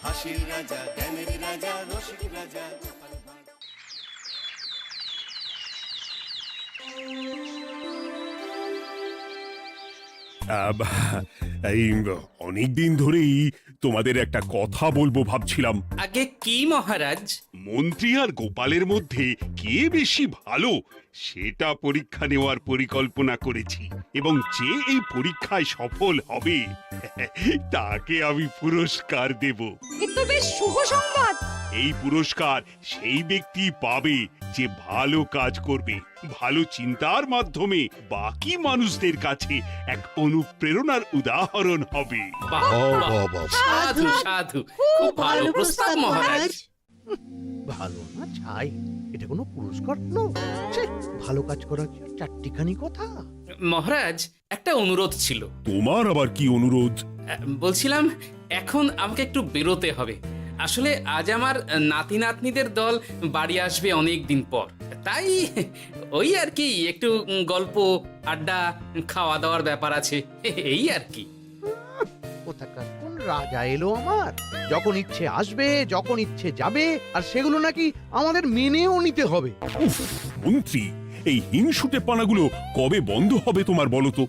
হাসির রাজা, জ্ঞানের রাজা, রসিক রাজা। এই অনেকদিন ধরেই তোমাদের একটা কথা বলবো ভাবছিলাম। আগে কি মহারাজ? মন্ত্রী আর গোপালের মধ্যে কে বেশি ভালো সেটা পরীক্ষা নেওয়ার পরিকল্পনা করেছি, এবং যে এই পরীক্ষায় সফল হবে তাকে আমি পুরস্কার দেব। এ তো বেশ শুভ সংবাদ। এই পুরস্কার সেই ব্যক্তি পাবে যে ভালো কাজ করবে, ভালো চিন্তার মাধ্যমে বাকি মানুষদের কাছে এক অনুপ্রেরণার উদাহরণ হবে। বাহ, বাহ, সাধু সাধু, খুব ভালো প্রস্তাব মহারাজ। ভালো না ছাই, এটা কোনো পুরস্কার নয়। ছে, ভালো কাজ করার কি আর চারটিখানি কথা? মহারাজ, একটা অনুরোধ ছিল। তোমার আবার কি অনুরোধ? বলছিলাম, এখন আমাকে একটু বেরোতে হবে। আসলে আজ আমার নাতি নাতনিদের দল বাড়ি আসবে অনেক দিন পর, তাই ওই আর কি একটু গল্প আড্ডা খাওয়া দাওয়ার ব্যাপার আছে, এই আর কি। কোথাকার কোন রাজা এলো আমার? যখন ইচ্ছে আসবে, যখন ইচ্ছে যাবে, আর সেগুলো নাকি আমাদের মেনেও নিতে হবে। উফ, মন্ত্রী, এই হিংসুটে পানাগুলো কবে বন্ধ হবে তোমার বলো তো?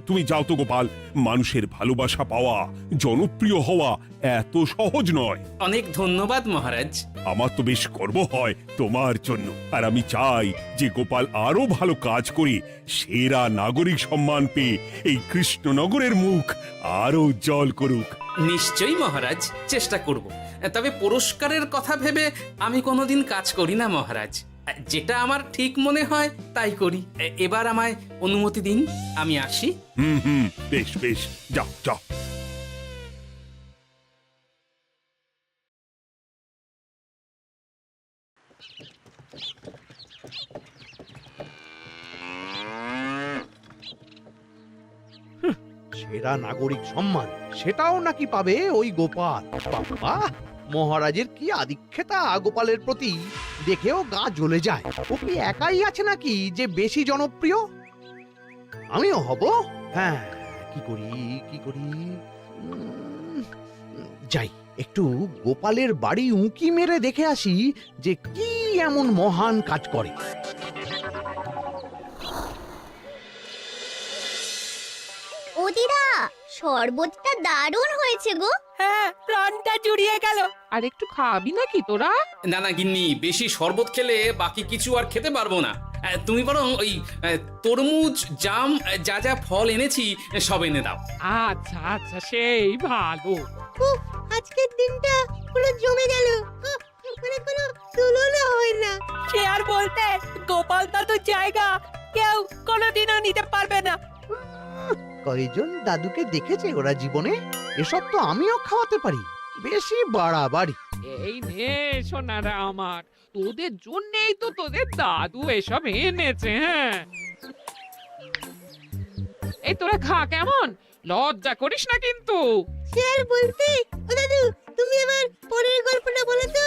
তুমি যাও তো গোপাল। মানুষের ভালোবাসা পাওয়া, জনপ্রিয় হওয়া এত সহজ নয়। অনেক ধন্যবাদ মহারাজ। আমার তো বেশ গর্ব হয় তোমার জন্য, আর আমি চাই যে গোপাল আরো ভালো কাজ করে সেরা নাগরিক সম্মান পেয়ে এই কৃষ্ণনগরের মুখ আরো উজ্জ্বল করুক। নিশ্চয়ই মহারাজ, চেষ্টা করব। তবে পুরস্কারের কথা ভেবে আমি কোনোদিন কাজ করি না মহারাজ। যেটা আমার ঠিক মনে হয় তাই করি। এবার আমায় অনুমতি দিন, আমি আসি। হুম, বেশ বেশ, যাও যাও। সেরা নাগরিক সম্মান সেটাও নাকি পাবে ওই গোপাল। বাবা, মহারাজের কি আদিক্ষেতা গোপালের প্রতি, দেখেও গা জ্বলে যায়। ও কি একাই আছে নাকি যে বেশি জনপ্রিয়? আমিও হব। হ্যাঁ, কি করি কি করি? যাই, একটু গোপালের বাড়ি উঁকি মেরে দেখে আসি যে কি এমন মহান কাজ করে। ও দিদা, শরবতটা দারুণ হয়েছে গো। হ্যাঁ, প্রাণটা জুড়িয়ে গেল। আর একটু খাবি নাকি তোরা? না না গিন্নি, বেশি শরবত খেলে বাকি কিছু আর খেতে পারবো না। তুমি বরং ওই তরমুজ, জাম, যা যা ফল এনেছি সব এনে দাও। আচ্ছা আচ্ছা, সেই ভালো। উফ, আজকের দিনটা পুরো জমে গেল। মানে কোনো তুলনা হয় না। সে আর বলতে, গোপাল দাদুর জায়গা কেউ কোনোদিনও নিতে পারবে না। কয়জন দাদুকে দেখেছে ওরা জীবনে? এসব তো আমিও খাওয়াতে পারি। বেশি বাড়াবাড়ি। এই নে সোনারা আমার, তোদের জন্যই তো তোদের দাদু এসব এনেছে। হ্যাঁ, এই তোরা খা, কেমন? লজ্জা করিস না কিন্তু। সে আর বলতে, ও দাদু, তুমি এবার পরের গল্পটা বলো তো।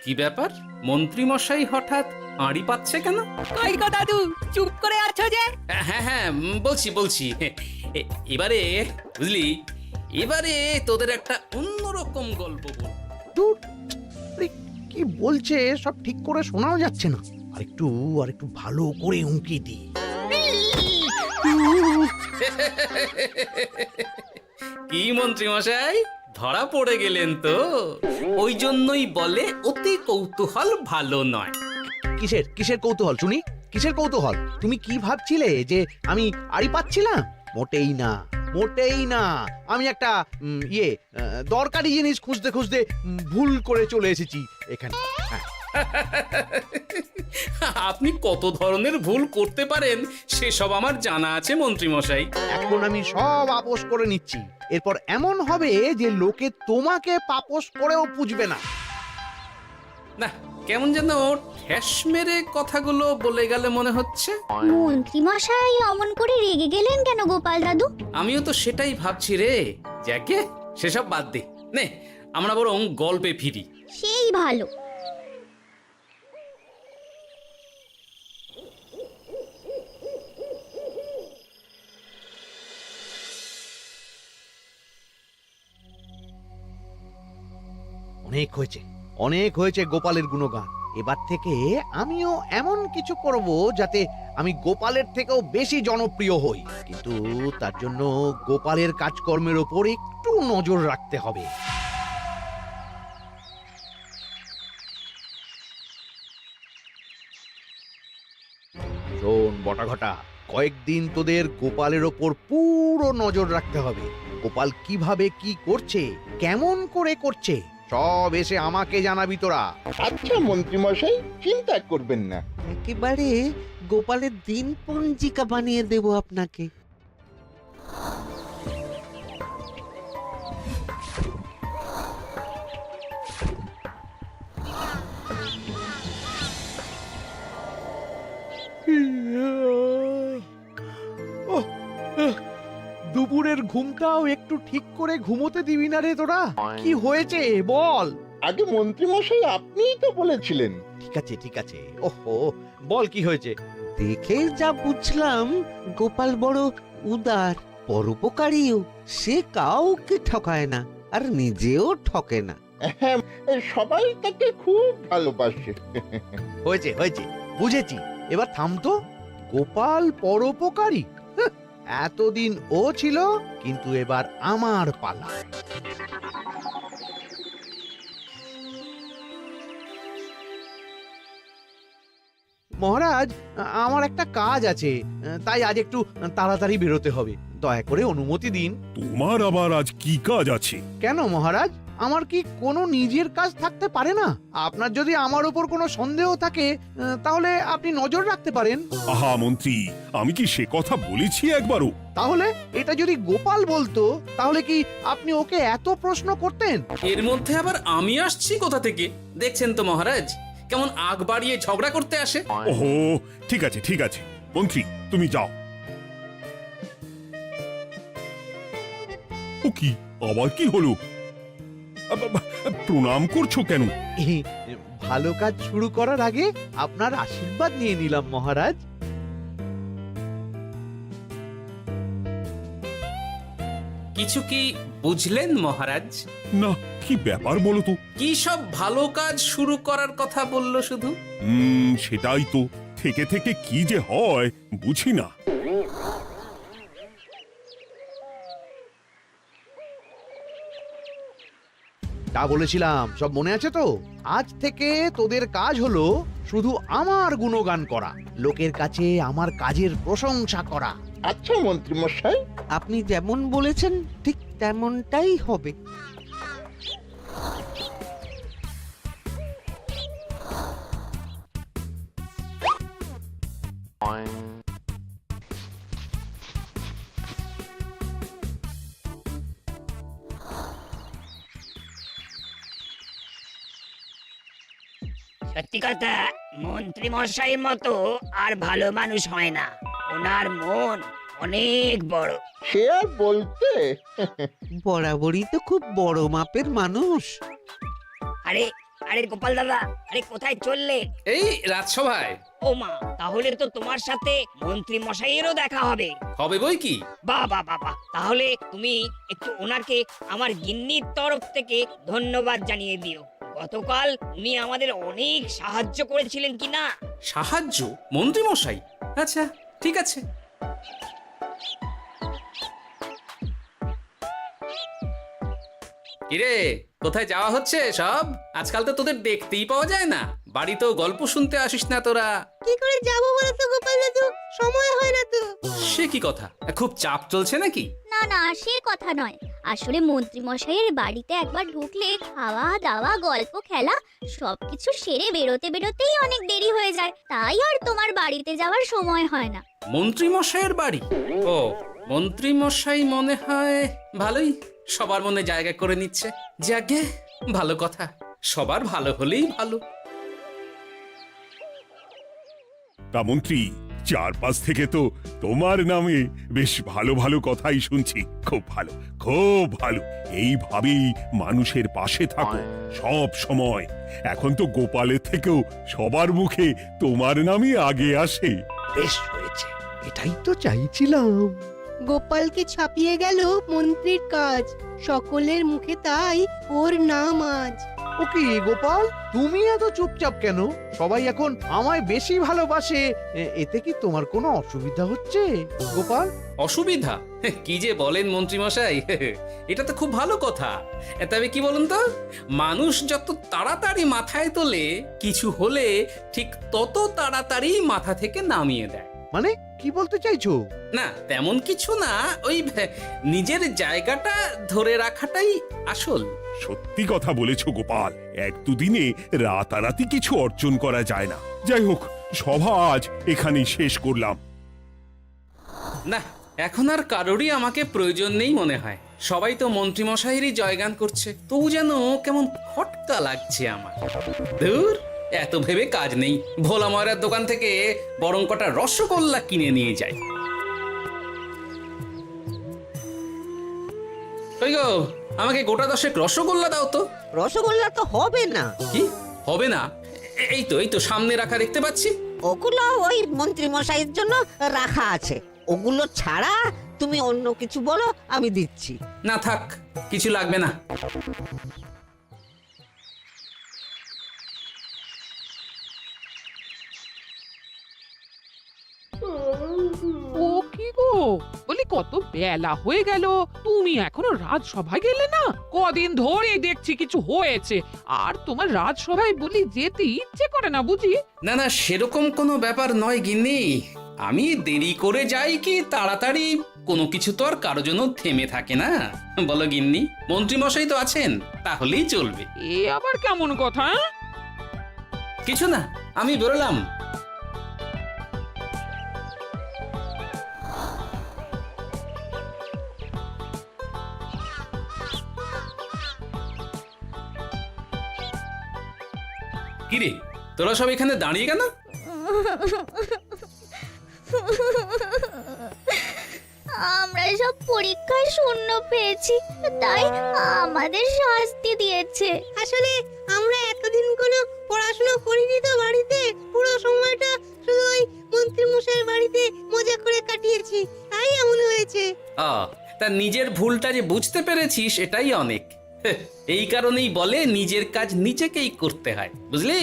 কি ব্যাপার, মন্ত্রী মশাই হঠাৎ আড়ি পাচ্ছে কেন? কই গো দাদু, চুপ করে আছো যে? হ্যাঁ হ্যাঁ, বলছি। এবারে বুঝলি, এবারে তোদের একটা অন্যরকম গল্প বল। দূর, আরে কি বলছে সব ঠিক করে শোনাও যাচ্ছে না। আর একটু ভালো করে উঁকি দি। কি মন্ত্রী মশাই, ধরা পড়ে গেলেন তো? ওই জন্যই বলে অতি কৌতূহল ভালো নয়। কিসের কিসের কৌতূহল শুনি? কিসের কৌতূহল? তুমি কি ভাবছিলে যে আমি আড়ি পাচ্ছিলাম? মোটেই না, মোটেই না। আমি একটা দরকারি জিনিস খুঁজতে খুঁজতে ভুল করে চলে এসেছি এখানে। হ্যাঁ, আপনি কত ধরনের ভুল করতে পারেন সেসব আমার জানা আছে মন্ত্রী মশাই। এখন আমি সব আপোষ করে নিচ্ছি। এরপর এমন হবে যে লোকে তোমাকে পাপোশ করেও পুজবে না। না, কেমন যেন ঠেস মেরে কথাগুলো বলে গেলে মনে হচ্ছে। মন্ত্রী মশাই অমন করে রেগে গেলেন কেন গোপাল দাদু? আমিও তো সেটাই ভাবছি রে। যাকে সেসব বাদ দে, নে আমরা বরং গল্পে ফিরি। সেই ভালো। অনেক হয়েছে গোপালের গুণগান। এবার থেকে আমিও এমন কিছু করব যাতে আমি গোপালের থেকেও বেশি জনপ্রিয় হই, কিন্তু তার জন্য গোপালের কাজকর্মের ওপর একটু নজর রাখতে হবে। শোন বটাঘটা, কয়েকদিন তোদের গোপালের ওপর পুরো নজর রাখতে হবে। গোপাল কিভাবে কি করছে, কেমন করে করছে, সব এসে আমাকে জানাবি তোরা। আচ্ছা মন্ত্রীমশাই, চিন্তা করবেন না। একেবারে গোপালের দিন পঞ্জিকা বানিয়ে দেব আপনাকে। দুপুরের ঘুমটাও একটু ঠিক করে ঘুমোতে দিবি না রে তোরা? কি হয়েছে বল। আগে মন্ত্রীমশাই আপনিই তো বলেছিলেন। ঠিক আছে, ওহো, বল কি হয়েছে। দেখে যা বুঝলাম গোপাল বড় উদার, পরোপকারীও। সে কাউকে ঠকায় না, আর নিজেও ঠকে না। হ্যাঁ, সবাই তাকে খুব ভালোবাসে। হয়েছে, বুঝেছি। এবার থাম তো। গোপাল পরোপকারী? হাহ, এতদিন ও ছিল, কিন্তু এবার আমার পালা। মহারাজ, আমার একটা কাজ আছে, তাই আজ একটু তাড়াতাড়ি বেরোতে হবে। দয়া করে অনুমতি দিন। তোমার আবার আজ কি কাজ আছে? কেন মহারাজ, আমার কি কোনো নিজের কাজ থাকতে পারে না? আপনার যদি আমার উপর কোনো সন্দেহ থাকে, তাহলে আপনি নজর রাখতে পারেন। আহা মন্ত্রী, আমি কি সে কথা বলেছি একবারও? তাহলে এটা যদি গোপাল বলতো, তাহলে কি আপনি ওকে এত প্রশ্ন করতেন? এর মধ্যে আবার আমি আসছি কোথা থেকে? দেখছেন তো মহারাজ, কেমন আগ বাড়িয়ে ঝগড়া করতে আসে। ওহো, ঠিক আছে মন্ত্রী, তুমি যাও। ও কি, আবার কি হলো? প্রণাম করছো কেন? ভালো কাজ শুরু করার আগে আপনার আশীর্বাদ নিয়ে নিলাম মহারাজ। কিছু কি বুঝলেন মহারাজ? না, কি ব্যাপার বলো তো? কি সব ভালো কাজ শুরু করার কথা বললো শুধু? সেটাই তো, থেকে থেকে কি যে হয় বুঝি না। তা বলেছিলাম, সব মনে আছে তো? আজ থেকে তোদের কাজ হলো শুধু আমার গুণগান করা, লোকের কাছে আমার কাজের প্রশংসা করা। আচ্ছা মন্ত্রীমশাই। আপনি যেমন বলেছেন ঠিক তেমনটাই হবে। সত্যি কথা, মন্ত্রী মশাইয়ের মতো আর ভালো মানুষ হয় না। ওনার মন অনেক বড়। সে আর বলতে। বরাবরই তো খুব বড় মাপের মানুষ। আরে আরে গোপাল দাদা, আরে কোথায় চললে? এই রাজসভায়। ও মা, তাহলে তো তোমার সাথে মন্ত্রী মশাইয়েরও দেখা হবে। হবে বই কি? বাবা, তাহলে তুমি একটু ওনাকে আমার গিন্নির তরফ থেকে ধন্যবাদ জানিয়ে দিও। গতকাল উনি আমাদের অনেক সাহায্য করেছিলেন কিনা। সাহায্য? মন্ত্রী মশাই? আচ্ছা, ঠিক আছে। কিরে, কোথায় যাওয়া হচ্ছে সব? আজকাল তো তোদের দেখতেই পাওয়া যায় না। বাড়িতেও গল্প শুনতে আসিস না তোরা। কি করে যাবো বলতো গোপাল দাদু, সময় হয় না তো। সে কি কথা? খুব চাপ চলছে নাকি? না, সে কথা নয়। আসলে মন্ত্রী মশাইয়ের বাড়িতে একবার ঢুকলে খাওয়া দাওয়া গল্প খেলা সবকিছু সেরে বেরোতেই অনেক দেরি হয়ে যায়, তাই আর তোমার বাড়িতে যাওয়ার সময় হয় না। মন্ত্রী মশাইয়ের বাড়ি? ও, মন্ত্রী মশাই মনে হয় ভালোই সবার মনে জায়গা করে নিচ্ছে। যাকে ভালো কথা, সবার ভালো হলেই ভালো। তা মন্ত্রী, চারপাশ থেকে তো তোমার নামে বেশ ভালো ভালো কথাই শুনছি। খুব ভালো। এইভাবেই মানুষের পাশে থাকো সব সময়। এখন তো গোপালের থেকেও সবার মুখে তোমার নামই আগে আসে। বেশ হয়েছে, এটাই তো চাইছিলাম। গোপালকে ছাপিয়ে গেল মন্ত্রীর কাজ, সকলের মুখে তাই ওর নাম আজ। ও কি গোপাল, তুমি এত চুপচাপ কেন? সবাই এখন আমায় বেশি ভালোবাসে, এতে কি তোমার কোনো অসুবিধা হচ্ছে গোপাল? অসুবিধা? কি যে বলেন মন্ত্রীমশাই, এটা তো খুব ভালো কথা। তবে কি বলুন তো, মানুষ যত তাড়াতাড়ি মাথায় তোলে, কিছু হলে ঠিক তত তাড়াতাড়ি মাথা থেকে নামিয়ে দেয়। মানে কি বলতে চাইছো? না তেমন কিছু না, ওই নিজের জায়গাটা ধরে রাখাটাই আসল। সত্যি কথা বলেছো গোপাল, এক দুদিনে রাতারাতি কিছু অর্জন করা যায় না। যাই হোক, সভা আজ এখানেই শেষ করলাম। না, এখন আর কারোরই আমাকে প্রয়োজন নেই মনে হয়। সবাই তো মন্ত্রীমশাইয়েরই জয়গান করছে, তবু যেন কেমন খটকা লাগছে আমার। ধুর, এত ভেবে কাজ নেই, ভোলা ময়রার দোকান থেকে বরং কটা রসগোল্লা কিনে নিয়ে যাই। কই গো, আমাকে গোটা 10 রসগোল্লা দাও তো। রসগোল্লা তো হবে না। কি হবে না? এই তো সামনে রাখা দেখতে পাচ্ছি। ওগুলো ওই মন্ত্রী মশাইয়ের জন্য রাখা আছে। ওগুলো ছাড়া তুমি অন্য কিছু বলো, আমি দিচ্ছি। না থাক, কিছু লাগবে না। ও কি গো, বলি কত বেলা হয়ে গেল, তুমি এখনো রাজসভায় গেলে না? কদিন ধরে দেখছি কিছু হয়েছে, আর তোমার রাজসভায় বলি যেতে ইচ্ছে করে না বুঝি? না না, সেরকম কোনো ব্যাপার নয় গিন্নি। আমি দেরি করে যাই কি তাড়াতাড়ি, কোনো কিছু তো আর কারো জন্য থেমে থাকে না, বলো গিন্নি? মন্ত্রীমশাই তো আছেন, তাহলেই চলবে। এ আবার কেমন কথা? কিছু না, আমি বেরোলাম। কিরে, তোরা সব এখানে দাঁড়িয়ে কেন? আমরা সব পরীক্ষায় শূন্য পেয়েছি, তাই আমাদের শাস্তি দিয়েছে। আসলে আমরা এতদিন কোনো পড়াশোনা করিনি তো বাড়িতে, পুরো সময়টা শুধু ওই মন্ত্রী মশাইয়ের বাড়িতে মজা করে কাটিয়েছি, তাই এমন হয়েছে। তা নিজের ভুলটা যে বুঝতে পেরেছিস, এটাই অনেক। এই কারণেই বলে নিজের কাজ নিজেকেই করতে হয়, বুঝলি?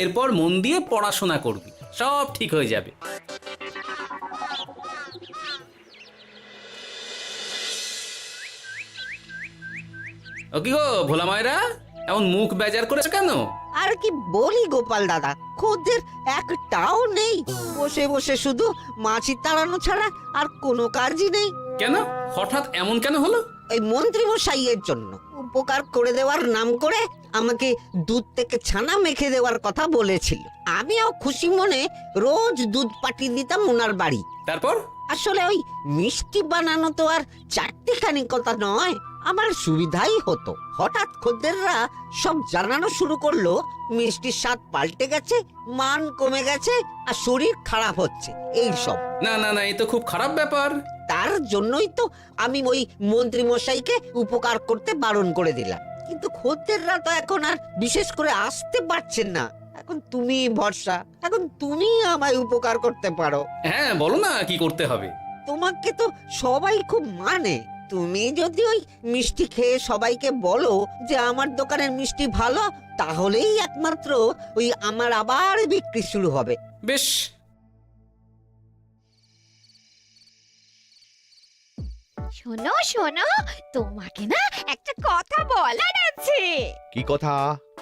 এরপর মন দিয়ে পড়াশোনা করবি, সব ঠিক হয়ে যাবে। ও কি গো ভোলা মায়েরা, এমন মুখ বেজার করেছো কেন? আর কি বলি গোপাল দাদা, খদ্দের একটাও নেই। বসে বসে শুধু মাছি তাড়ানো ছাড়া আর কোনো কাজই নেই। কেন, হঠাৎ এমন কেন হলো? ওই মন্ত্রী মশাইয়ের জন্য উপকার করে দেওয়ার নাম করে আমাকে দুধ থেকে ছানা মেখে দেওয়ার কথা বলেছিল। আমিও খুশি মনে রোজ দুধ পাঠিয়ে দিতাম ওনার বাড়ি। তারপর? আসলে ওই মিষ্টি বানানো তো আর চারটিখানি কথা নয়, আমার সুবিধাই হতো। হঠাৎ খদ্দেররা সব জানানো শুরু করলো মিষ্টির স্বাদ পাল্টে গেছে, মান কমে গেছে, আর শরীর খারাপ হচ্ছে, এই সব। না না না, এই তো খুব খারাপ ব্যাপার। তার জন্যই তো আমি ওই মন্ত্রী মশাইকে উপকার করতে বারণ করে দিলাম। কিন্তু খদ্দেররা তো এখন আর বিশেষ করে আসতে পারছেন না। এখন তুমি ভরসা, এখন তুমি আমায় উপকার করতে পারো। হ্যাঁ বলো না, কি করতে হবে? তোমাকে তো সবাই খুব মানে। তুমি যদি ওই মিষ্টি খেয়ে সবাইকে বলো যে আমার দোকানের মিষ্টি ভালো, তাহলেই একমাত্র ওই আমার আবার বিক্রি শুরু হবে। বেশ। শোনো শোনো, তোমাকে না একটা কথা বলার আছে। কি কথা?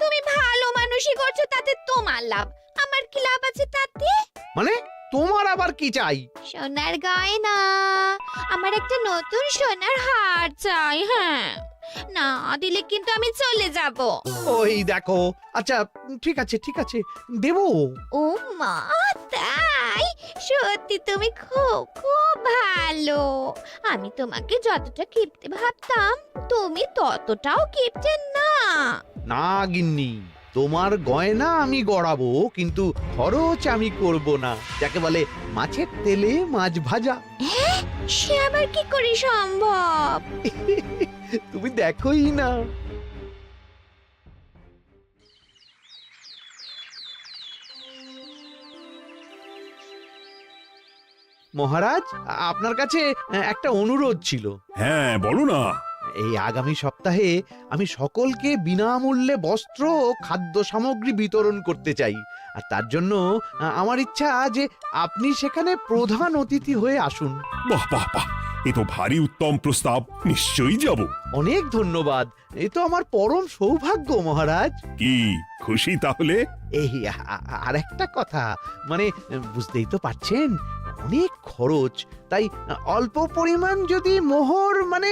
তুমি ভালো মানুষই করছো, তাতে তোমার লাভ, আমার কি লাভ আছে তাতে? মানে তোমার আবার কি চাই? সোনার গয়না, আমার একটা নতুন সোনার হার চাই। হ্যাঁ, না দিলে কিন্তু আমি চলে যাব। ওই দেখো, আচ্ছা ঠিক আছে ঠিক আছে, দেবো। ও মা, তাই? সত্যি তুমি খুব খুব ভালো। আমি তোমাকে যতটা কিপটে ভাবতাম, তুমি ততটাও কিপটে না। না গিন্নি, তোমার গয়না আমি গড়াবো, কিন্তু খরচ আমি করব না। যাকে বলে মাছের তেলে মাছ ভাজা। সে আবার কি করে সম্ভব? তুমি দেখোই না। মহারাজ, আপনার কাছে একটা অনুরোধ ছিল। হ্যাঁ বলো না। এই আগামী সপ্তাহে আমি সকলকে বিনামূল্যে বস্ত্র ও খাদ্য সামগ্রী বিতরণ করতে চাই। আর তার জন্য আমার ইচ্ছা যে আপনি সেখানে প্রধান অতিথি হয়ে আসুন। বাহ বাহ বাহ, এ তো ভারী উত্তম প্রস্তাব, নিশ্চয়ই যাব। অনেক ধন্যবাদ, এ তো আমার পরম সৌভাগ্য মহারাজ। কি খুশি তাহলে? এই আর একটা কথা, মানে বুঝতেই তো পারছেন অনেক খরচ, তাই অল্প পরিমাণ যদি মোহর, মানে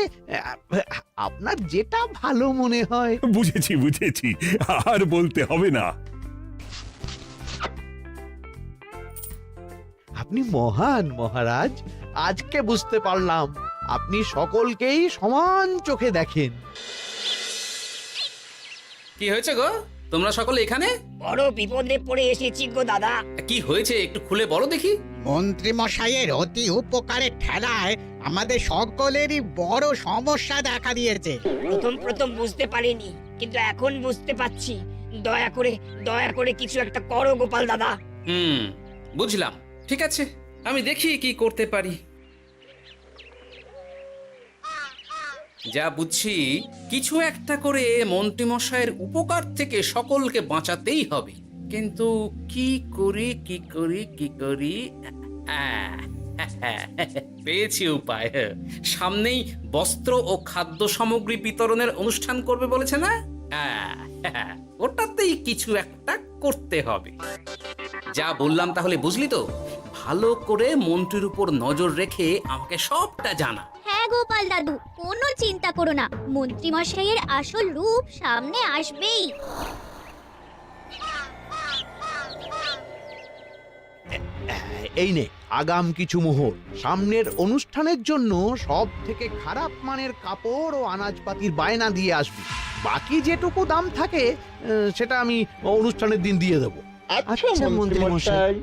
আপনার যেটা ভালো মনে হয়। বুঝেছি বুঝেছি, আর বলতে হবে না। আপনি মহান মহারাজ, আজকে বুঝতে পারলাম আপনি সকলকেই সমান চোখে দেখেন। কি হয়েছে গো, তোমরা সকলে এখানে? বড় বিপদে পড়ে এসেছি গো দাদা। কি হয়েছে একটু খুলে বলো দেখি। মন্ত্রী মশাইয়ের অতি উপকারের ঠেলায় আমাদের সকলেরই বড় সমস্যা দেখা দিয়েছে। প্রথম বুঝতে পারিনি, কিন্তু এখন বুঝতে পারছি। দয়া করে কিছু একটা করো গোপাল দাদা। বুঝলাম, ঠিক আছে, আমি দেখি কি করতে পারি। যা বুঝছি, কিছু একটা করে মন্ত্রীমশাইয়ের উপকার থেকে সকলকে বাঁচাতেই হবে। কিন্তু কি করি পেয়েছি উপায়। সামনেই বস্ত্র ও খাদ্য সামগ্রী বিতরণের অনুষ্ঠান করবে বলেছে না? ওটাতেই কিছু একটা করতে হবে। যা বললাম তাহলে বুঝলি তো? ভালো করে মন্ত্রীর উপর নজর রেখে আমাকে সবটা জানা। হ্যাঁ গোপাল দাদু, কোনো চিন্তা করো না, মন্ত্রী মশাইয়ের আসল রূপ সামনে আসবেই। এই নে আগাম কিছু মোহর। সামনের অনুষ্ঠানের জন্য সব থেকে খারাপ মানের কাপড় ও আনাজপাতির বায়না দিয়ে আসবি। বাকি যেটুকু দাম থাকে সেটা আমি অনুষ্ঠানের দিন দিয়ে দেবো। আচ্ছা মন্ত্রী মশাই।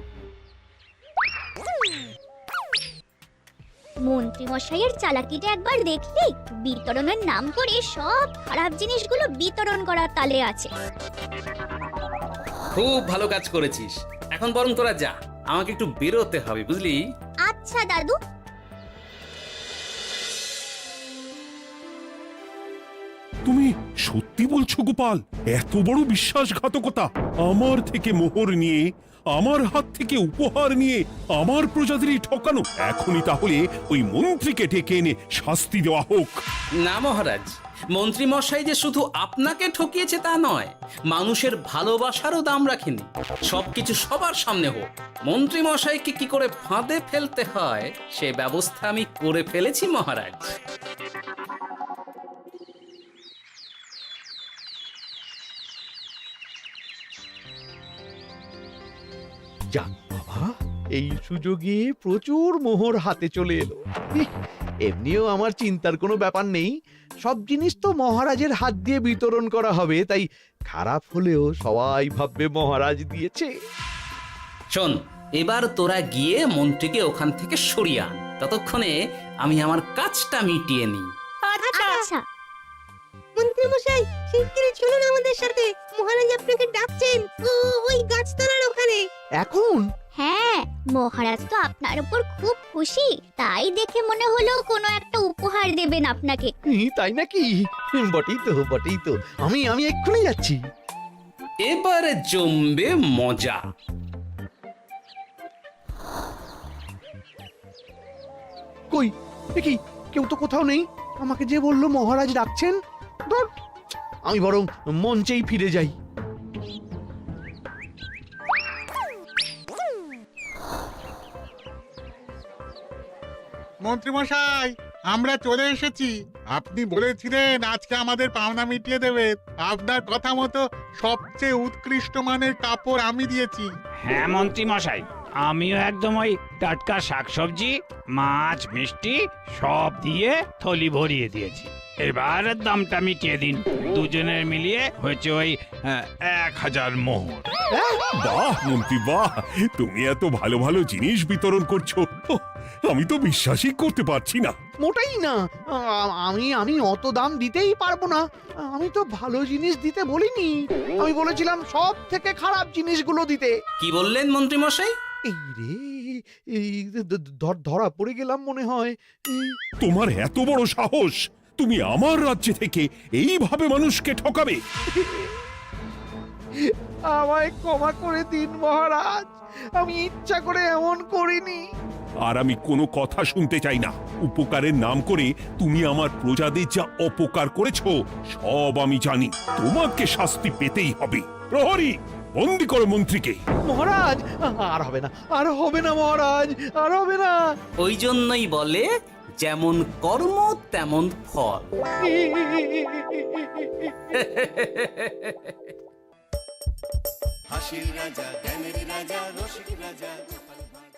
মন্ত্রী মশাইয়ের চালাকিটা একবার দেখলি? বিতরণের নাম করে সব খারাপ জিনিসগুলো বিতরণ করার তালে আছে। খুব ভালো কাজ করেছিস। এখন বরং তোরা যা, আমাকে একটু বেরোতে হবে, বুঝলি? আচ্ছা দাদু। তুমি সত্যি বলছো গোপাল? এত বড় বিশ্বাসঘাতকতা! আমার থেকে মোহর নিয়ে, আমার হাত থেকে উপহার নিয়ে আমার প্রজাদেরই ঠকানো। এখনই তাহলে ওই মন্ত্রীকে ডেকে এনে শাস্তি দেওয়া হোক। না মহারাজ, মন্ত্রী মশাই যে শুধু আপনাকে ঠকিয়েছে তা নয়, মানুষের ভালোবাসারও দাম রাখেনি। সবকিছু সবার সামনে হোক। মন্ত্রী মশাইকে কি করে ফাঁদে ফেলতে হয় সে ব্যবস্থা আমি করে ফেলেছি মহারাজ। যাক বাবা, এই সুযোগে প্রচুর মোহর হাতে চলে এলো। এমনিও আমার চিন্তার কোনো ব্যাপার নেই, সব জিনিস তো মহারাজের হাত দিয়ে বিতরণ করা হবে, তাই খারাপ হলেও সবাই ভাববে মহারাজ দিয়েছে। শোন, এবার তোরা গিয়ে মন্ত্রীকে ওখান থেকে সরিয়ে আন। ততক্ষণে আমি আমার কাজটা মিটিয়ে নিই। আচ্ছা। মন্ত্রী মশাই, শিগগিরই চলুন আমাদের সাথে, মহারাজ আপনাকে ডাকছেন ওই গাছতলার ওখানে। এখন? হ্যাঁ, মহারাজ তো আপনার উপর খুব খুশি, তাই দেখে মনে হলো কোনো একটা উপহার দেবেন আপনাকে। তাই নাকি? বটেই তো, আমি এক্ষুনি যাচ্ছি। এবারে জমবে মজা। কই দেখি, কেউ তো কোথাও নেই। আমাকে যে বললো মহারাজ ডাকছেন, ধুর, আমি বরং মঞ্চেই ফিরে যাই। মন্ত্রী মশাই, আমরা চলে এসেছি। আপনি বলেছিলেন আজকে আমাদের পাওনা মিটিয়ে দেবেন। আপনার কথা মতো সবচেয়ে উৎকৃষ্ট মানের কাপড় আমি দিয়েছি। হ্যাঁ মন্ত্রী মশাই, আমিও একদম ওই টাটকা শাকসবজি, মাছ, মিষ্টি সব দিয়ে থলি ভরিয়ে দিয়েছি। এবার দামটা মিটিয়ে দিন। দুজনের মিলিয়ে হয়েছে ওই 1000 মোহর। বাহ মন্ত্রী বাহ, তুমি এত ভালো ভালো জিনিস বিতরণ করছো, আমি তো বিশ্বাসই করতে পারছি না। মোটাই না, আমি অত দাম দিতেই পারবো না। আমি তো ভালো জিনিস দিতে বলিনি, আমি বলেছিলাম সব থেকে খারাপ জিনিসগুলো দিতে। কি বললেন মন্ত্রী মশাই? এই রে, এই ধরা পড়ে গেলাম মনে হয়। তোমার এত বড় সাহস! তুমি আমার রাজ্যে থেকে এইভাবে মানুষকে ঠকাবে? আমায় ক্ষমা করে দিন মহারাজ, আমি ইচ্ছা করে এমন করিনি। আর আমি কোনো কথা শুনতে চাই না। উপকারের নাম করে তুমি আমার প্রজাদের যা অপকার করেছো সব আমি জানি। তোমাকে শাস্তি পেতেই হবে। প্রহরী, বন্দি করো মন্ত্রীকে। মহারাজ, আর হবে না, আর হবে না মহারাজ, আর হবে না। ওই জন্যই বলে যেমন কর্ম তেমন ফল। হাসির রাজা জ্ঞানের রাজা রসিক রাজা গোপাল ভাঁড়।